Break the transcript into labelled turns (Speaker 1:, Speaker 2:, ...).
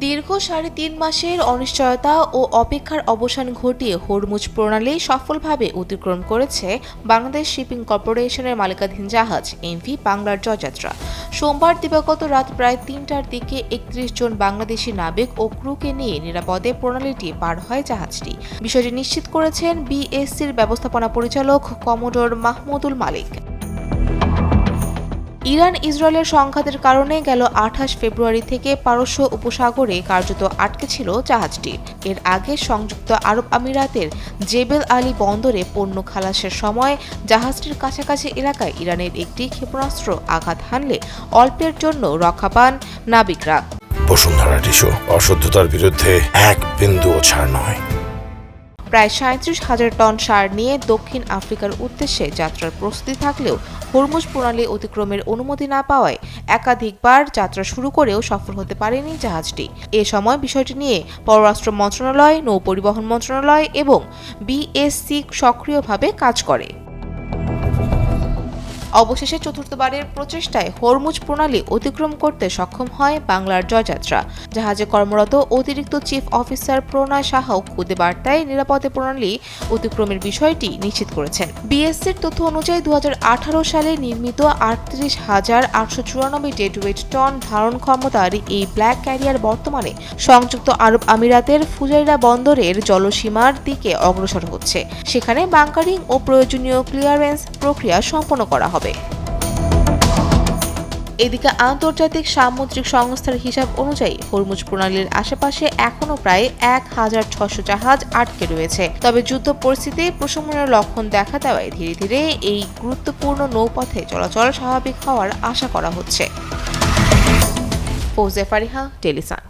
Speaker 1: দীর্ঘ ৩.৫ মাসের অনিশ্চয়তা ও অপেক্ষার অবসান ঘটিয়ে হরমুজ প্রণালী সফলভাবে অতিক্রম করেছে বাংলাদেশ শিপিং কর্পোরেশনের মালিকানাধীন জাহাজ এমভি বাংলার জয়যাত্রা। সোমবার দিবাগত রাত প্রায় ৩টার দিকে ৩১ জন বাংলাদেশি নাবিক ও ক্রুকে নিয়ে নিরাপদে প্রণালীটি পার হয় জাহাজটি। বিষয়টি নিশ্চিত করেছেন বিএসসির ব্যবস্থাপনা পরিচালক কমোডোর মাহমুদুল মালিক। ইরান ইসরায়েলের সংঘাতের কারণে গেল ২৮ ফেব্রুয়ারি থেকে পারস্য উপসাগরে কার্যত আটকে ছিল জাহাজটি। এর আগে সংযুক্ত আরব আমিরাতের জেবেল আলী বন্দরে পণ্য খালাসের সময় জাহাজটির কাছাকাছি এলাকায় ইরানের একটি ক্ষেপণাস্ত্র আঘাত হানলে অল্পের জন্য রক্ষা পান নাবিকরা।
Speaker 2: বসুন্ধরা টিস্যু অশুদ্ধতার বিরুদ্ধে এক বিন্দুও ছাড় নয়।
Speaker 1: প্রায় ৩৭,০০০ টন সার নিয়ে দক্ষিণ আফ্রিকার উদ্দেশ্যে যাত্রার প্রস্তুতি থাকলেও হরমুজ প্রণালী অতিক্রমের অনুমতি না পাওয়ায় একাধিকবার যাত্রা শুরু করেও সফল হতে পারেনি জাহাজটি। এ সময় বিষয়টি নিয়ে পররাষ্ট্র মন্ত্রণালয়, নৌপরিবহন মন্ত্রণালয় এবং বিএসসি সক্রিয়ভাবে কাজ করে। অবশেষে চতুর্থবারের প্রচেষ্টায় হরমুজ প্রণালী অতিক্রম করতে সক্ষম হয় বাংলার জয়যাত্রা। জাহাজে কর্মরত অতিরিক্ত চিফ অফিসার প্রণয় সাহাও খুদে বার্তায় নিরাপদে প্রণালী অতিক্রমের বিষয়টি নিশ্চিত করেছেন। বিএসসির তথ্য অনুযায়ী ২০১৮ সালে নির্মিত ৩৮,৮৯৪ ডেডওয়েট টন ধারণ ক্ষমতার এই ব্ল্যাক ক্যারিয়ার বর্তমানে সংযুক্ত আরব আমিরাতের ফুজাইরা বন্দরের জলসীমার দিকে অগ্রসর হচ্ছে। সেখানে বাংকারিং ও প্রয়োজনীয় ক্লিয়ারেন্স প্রক্রিয়া সম্পন্ন করা হবে। এদিকে আন্তর্জাতিক সামুদ্রিক সংস্থার হিসাব অনুযায়ী হরমুজ প্রণালীর আশেপাশে এখনও প্রায় ১,৬০০ জাহাজ আটকে রয়েছে। তবে যুদ্ধ পরিস্থিতি প্রশমনের লক্ষণ দেখা দেওয়ায় ধীরে ধীরে এই গুরুত্বপূর্ণ নৌপথে চলাচল স্বাভাবিক হওয়ার আশা করা হচ্ছে। ফৌজিয়া ফারিহা, টেলিসান।